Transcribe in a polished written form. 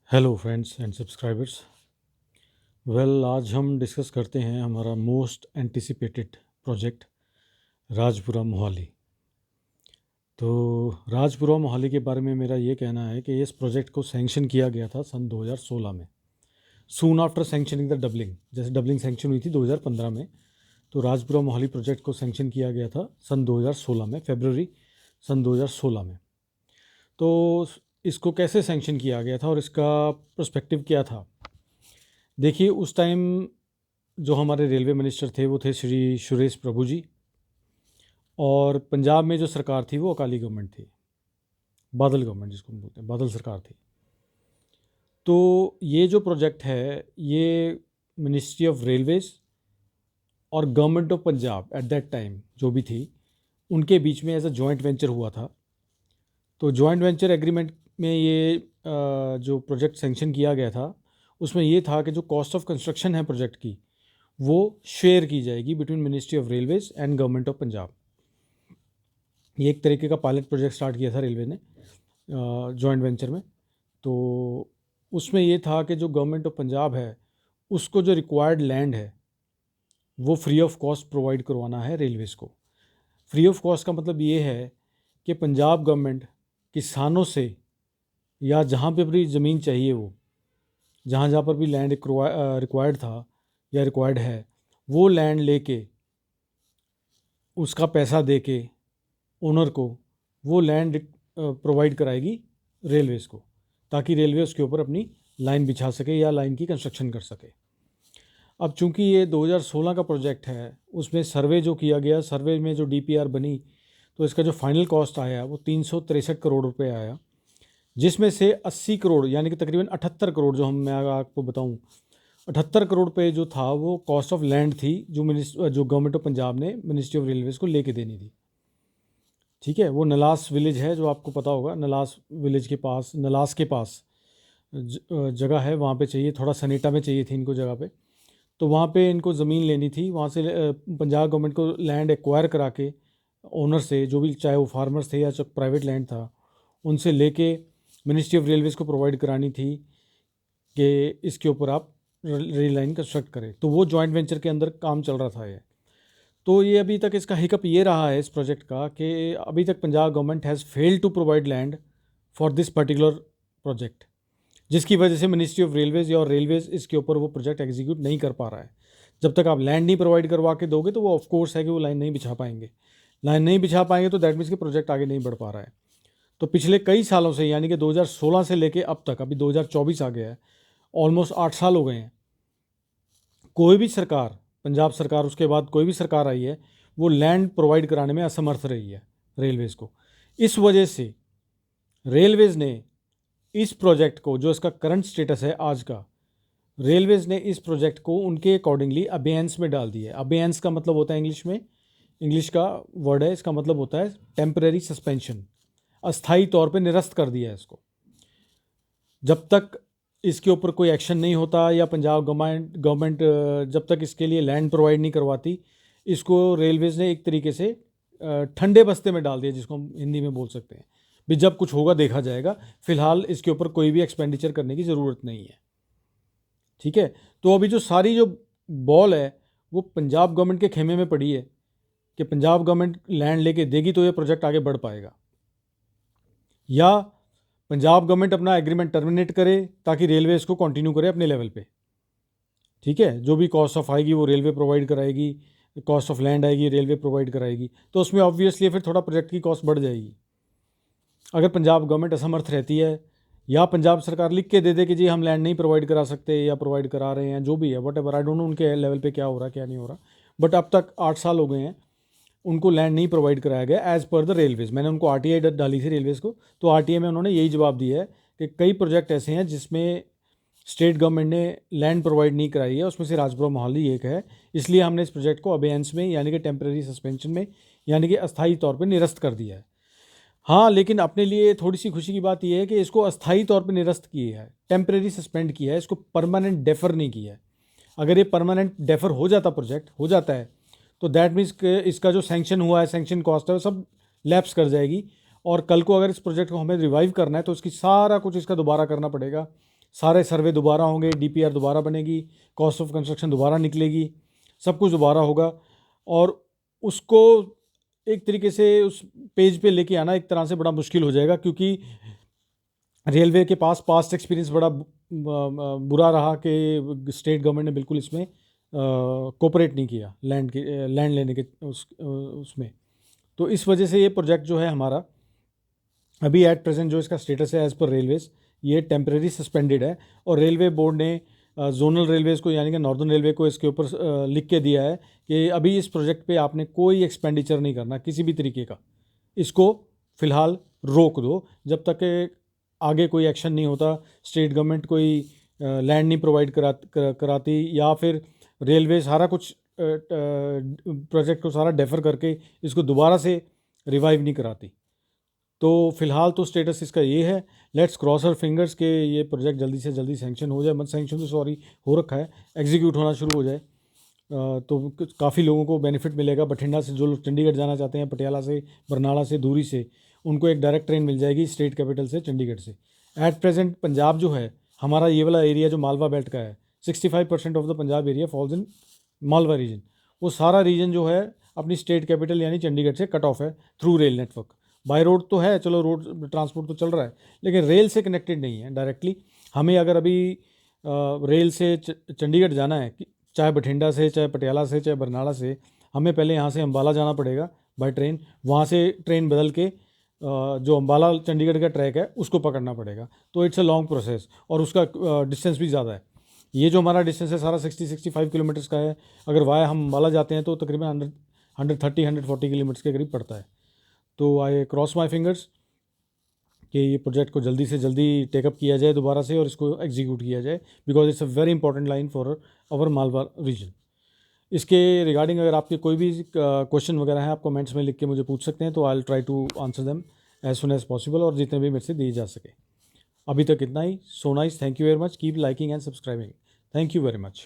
Hello friends and subscribers. आज हम discuss करते हैं हमारा most anticipated project Rajpura Mohali. तो राजपुरा मोहाली के बारे में मेरा ये कहना है कि इस प्रोजेक्ट को सैंक्शन किया गया था सन 2016 में, soon after sanctioning the doubling. जैसे डबलिंग सैंक्शन हुई थी 2015 में, तो राजपुरा मोहाली प्रोजेक्ट को सैंक्शन किया गया था सन 2016 में, फरवरी सन 2016 में। तो इसको कैसे सैंक्शन किया गया था और इसका पर्सपेक्टिव क्या था? देखिए, उस टाइम जो हमारे रेलवे मिनिस्टर थे वो थे श्री सुरेश प्रभु जी, और पंजाब में जो सरकार थी वो अकाली गवर्नमेंट थी, बादल गवर्नमेंट जिसको हम बोलते हैं, बादल सरकार थी। तो ये जो प्रोजेक्ट है ये मिनिस्ट्री ऑफ रेलवेज़ और government of Punjab at that time जो भी थी उनके बीच में एज अ जॉइंट वेंचर हुआ था। तो जॉइंट वेंचर एग्रीमेंट में ये जो प्रोजेक्ट सैंक्शन किया गया था उसमें ये था कि जो कॉस्ट ऑफ कंस्ट्रक्शन है प्रोजेक्ट की वो शेयर की जाएगी between ministry of Railways and government of Punjab. ये एक तरीके का पायलट प्रोजेक्ट स्टार्ट किया था रेलवे ने जॉइंट वेंचर में। तो उसमें ये था कि जो गवर्नमेंट ऑफ पंजाब है उसको जो रिक्वायर्ड लैंड है वो फ्री ऑफ कॉस्ट प्रोवाइड करवाना है रेलवेज़ को। फ्री ऑफ कॉस्ट का मतलब ये है कि पंजाब गवर्नमेंट किसानों से या जहाँ पे भी ज़मीन चाहिए, वो जहाँ जहाँ पर भी लैंड रिक्वायर्ड था या रिक्वायर्ड है, वो लैंड लेके उसका पैसा दे के ओनर को वो लैंड प्रोवाइड कराएगी रेलवेज़ को, ताकि रेलवे उसके ऊपर अपनी लाइन बिछा सके या लाइन की कंस्ट्रक्शन कर सके। अब चूंकि ये 2016 का प्रोजेक्ट है, उसमें सर्वे जो किया गया, सर्वे में जो डीपीआर बनी, तो इसका जो फाइनल कॉस्ट आया वो 363 करोड़ रुपए आया, जिसमें से 80 करोड़ यानी कि तकरीबन 78 करोड़, जो मैं आपको बताऊं 78 करोड़ रुपए जो था वो कॉस्ट ऑफ लैंड थी जो गवर्नमेंट ऑफ पंजाब ने मिनिस्ट्री ऑफ रेलवेज़ को लेके देनी थी। ठीक है, वो नलास विलेज है जो आपको पता होगा, नलास विलेज के पास, नलास के पास जगह है, वहाँ पे चाहिए, थोड़ा सनेटा में चाहिए थी इनको जगह पे। तो वहाँ पे इनको ज़मीन लेनी थी, वहाँ से पंजाब गवर्नमेंट को लैंड एक्वायर करा के ओनर से, जो भी, चाहे वो फार्मर्स थे या प्राइवेट लैंड था, उनसे लेके मिनिस्ट्री ऑफ रेलवेज़ को प्रोवाइड करानी थी कि इसके ऊपर आप रेल लाइन कंस्ट्रक्ट करें। तो वो जॉइंट वेंचर के अंदर काम चल रहा था ये। तो ये अभी तक इसका हिकअप ये रहा है इस प्रोजेक्ट का कि अभी तक Punjab government has failed to provide land for this particular project, जिसकी वजह से मिनिस्ट्री ऑफ रेलवेज़ या रेलवेज़ इसके ऊपर वो प्रोजेक्ट एग्जीक्यूट नहीं कर पा रहा है। जब तक आप लैंड नहीं प्रोवाइड करवा के दोगे तो वो ऑफ कोर्स है कि वो लाइन नहीं बिछा पाएंगे। लाइन नहीं बिछा पाएंगे तो दैट मीन्स कि प्रोजेक्ट आगे नहीं बढ़ पा रहा है। तो पिछले कई सालों से, यानी कि 2016 से लेके अब तक, अभी 2024 आ गया है, ऑलमोस्ट 8 साल हो गए हैं, कोई भी सरकार, पंजाब सरकार, उसके बाद कोई भी सरकार आई है, वो लैंड प्रोवाइड कराने में असमर्थ रही है रेलवेज़ को। इस वजह से रेलवेज़ ने इस प्रोजेक्ट को, जो इसका करंट स्टेटस है आज का, रेलवेज़ ने इस प्रोजेक्ट को उनके अकॉर्डिंगली अबेयंस में डाल दिया है। अबेयंस का मतलब होता है इंग्लिश में, इंग्लिश का वर्ड है, इसका मतलब होता है टेम्परेरी सस्पेंशन, अस्थाई तौर पे निरस्त कर दिया है इसको। जब तक इसके ऊपर कोई एक्शन नहीं होता या पंजाब गवर्नमेंट जब तक इसके लिए लैंड प्रोवाइड नहीं करवाती, इसको रेलवेज़ ने एक तरीके से ठंडे बस्ते में डाल दिया, जिसको हम हिंदी में बोल सकते हैं भी जब कुछ होगा देखा जाएगा, फ़िलहाल इसके ऊपर कोई भी एक्सपेंडिचर करने की ज़रूरत नहीं है। ठीक है, तो अभी जो सारी जो बॉल है वो पंजाब गवर्नमेंट के खेमे में पड़ी है कि पंजाब गवर्नमेंट लैंड लेके देगी तो ये प्रोजेक्ट आगे बढ़ पाएगा, या पंजाब गवर्नमेंट अपना एग्रीमेंट टर्मिनेट करे ताकि रेलवे इसको कंटिन्यू करे अपने लेवल पे। ठीक है, जो भी कॉस्ट ऑफ आएगी वो रेलवे प्रोवाइड कराएगी, कॉस्ट ऑफ लैंड आएगी रेलवे प्रोवाइड कराएगी, तो उसमें ऑब्वियसली फिर थोड़ा प्रोजेक्ट की कॉस्ट बढ़ जाएगी। अगर पंजाब गवर्नमेंट असमर्थ रहती है या पंजाब सरकार लिख के दे दे कि जी हम लैंड नहीं प्रोवाइड करा सकते या प्रोवाइड करा रहे हैं, जो भी है, what ever, I don't know उनके लेवल पे क्या हो रहा क्या नहीं हो रहा, बट अब तक 8 साल हो गए हैं उनको लैंड नहीं प्रोवाइड कराया गया एज़ पर द रेलवेज़। मैंने उनको आरटीआई डाली थी रेलवेज़ को, तो आरटीआई में उन्होंने यही जवाब दिया है कि कई प्रोजेक्ट ऐसे हैं जिसमें स्टेट गवर्नमेंट ने लैंड प्रोवाइड नहीं कराई है, उसमें से राजपुरा मोहाली एक है, इसलिए हमने इस प्रोजेक्ट को अबेयंस में यानी कि टेम्प्रेरी सस्पेंशन में यानी कि अस्थायी तौर पर निरस्त कर दिया है। हाँ, लेकिन अपने लिए थोड़ी सी खुशी की बात यह है कि इसको अस्थायी तौर पर निरस्त किया है, टेम्प्रेरी सस्पेंड किया है, इसको परमानेंट डेफर नहीं किया है। अगर ये परमानेंट डेफर हो जाता, प्रोजेक्ट हो जाता है, तो दैट मीन्स इसका जो सैंक्शन हुआ है, सैंक्शन कॉस्ट है, वो सब लैप्स कर जाएगी, और कल को अगर इस प्रोजेक्ट को हमें रिवाइव करना है तो इसकी सारा कुछ इसका दोबारा करना पड़ेगा, सारे सर्वे दोबारा होंगे, डीपीआर दोबारा बनेगी, कॉस्ट ऑफ कंस्ट्रक्शन दोबारा निकलेगी, सब कुछ दोबारा होगा। और उसको एक तरीके से उस पेज पे लेके आना एक तरह से बड़ा मुश्किल हो जाएगा, क्योंकि रेलवे के पास पास्ट एक्सपीरियंस बड़ा बुरा रहा कि स्टेट गवर्नमेंट ने बिल्कुल इसमें कोऑपरेट नहीं किया लैंड लेने के उसमें। तो इस वजह से ये प्रोजेक्ट जो है हमारा अभी एट प्रेजेंट जो इसका स्टेटस है एज़ पर रेलवेज़, ये टेम्परेरी सस्पेंडेड है। और रेलवे बोर्ड ने जोनल रेलवेज़ को यानी कि नॉर्दर्न रेलवे को इसके ऊपर लिख के दिया है कि अभी इस प्रोजेक्ट पे आपने कोई एक्सपेंडिचर नहीं करना किसी भी तरीके का, इसको फ़िलहाल रोक दो जब तक आगे कोई एक्शन नहीं होता, स्टेट गवर्नमेंट कोई लैंड नहीं प्रोवाइड कराती, या फिर रेलवे सारा कुछ प्रोजेक्ट को सारा डेफर करके इसको दोबारा से रिवाइव नहीं कराती। तो फ़िलहाल तो स्टेटस इसका ये है। लेट्स क्रॉस आवर फिंगर्स के ये प्रोजेक्ट जल्दी से जल्दी सैंक्शन हो जाए, मत सैंक्शन तो सॉरी हो रखा है, एग्जीक्यूट होना शुरू हो जाए। तो काफ़ी लोगों को बेनिफिट मिलेगा। बठिंडा से जो लोग चंडीगढ़ जाना चाहते हैं, पटियाला से, बरनाला से, दूरी से, उनको एक डायरेक्ट ट्रेन मिल जाएगी स्टेट कैपिटल से, चंडीगढ़ से। एट प्रेजेंट पंजाब जो है हमारा, ये वाला एरिया जो मालवा बेल्ट का है, 65% of the Punjab area falls in Malwa region. वो सारा रीजन जो है अपनी स्टेट कैपिटल यानी चंडीगढ़ से कट ऑफ है through rail network. By road तो है, चलो रोड ट्रांसपोर्ट तो चल रहा है, लेकिन रेल से कनेक्टेड नहीं है डायरेक्टली। हमें अगर अभी रेल से चंडीगढ़ जाना है, चाहे बठिंडा से, चाहे पटियाला से, चाहे बरनाला से, हमें पहले यहाँ से अम्बाला जाना पड़ेगा बाय ट्रेन, वहाँ से ट्रेन बदल के जो अम्बाला चंडीगढ़ का ट्रैक है उसको पकड़ना पड़ेगा। तो इट्स अ लॉन्ग प्रोसेस और उसका डिस्टेंस भी ज़्यादा है। ये जो हमारा डिस्टेंस है सारा 60-65 किलोमीटर्स का है। अगर वाया हम अम्बाला जाते हैं तो तकरीबन 130-140 किलोमीटर्स के करीब पड़ता है। तो आई क्रॉस माई फिंगर्स कि ये प्रोजेक्ट को जल्दी से जल्दी टेकअप किया जाए दोबारा से और इसको एग्जीक्यूट किया जाए, because it's a very important line for our Malwa region. इसके रिगार्डिंग अगर आपके कोई भी क्वेश्चन वगैरह हैं, आप कमेंट्स में लिख के मुझे पूछ सकते हैं, तो I will try to answer them as soon as possible, और जितने भी मेरे से दिए जा सके। अभी तक इतना ही। So nice, thank you very much, keep liking and subscribing, thank you very much.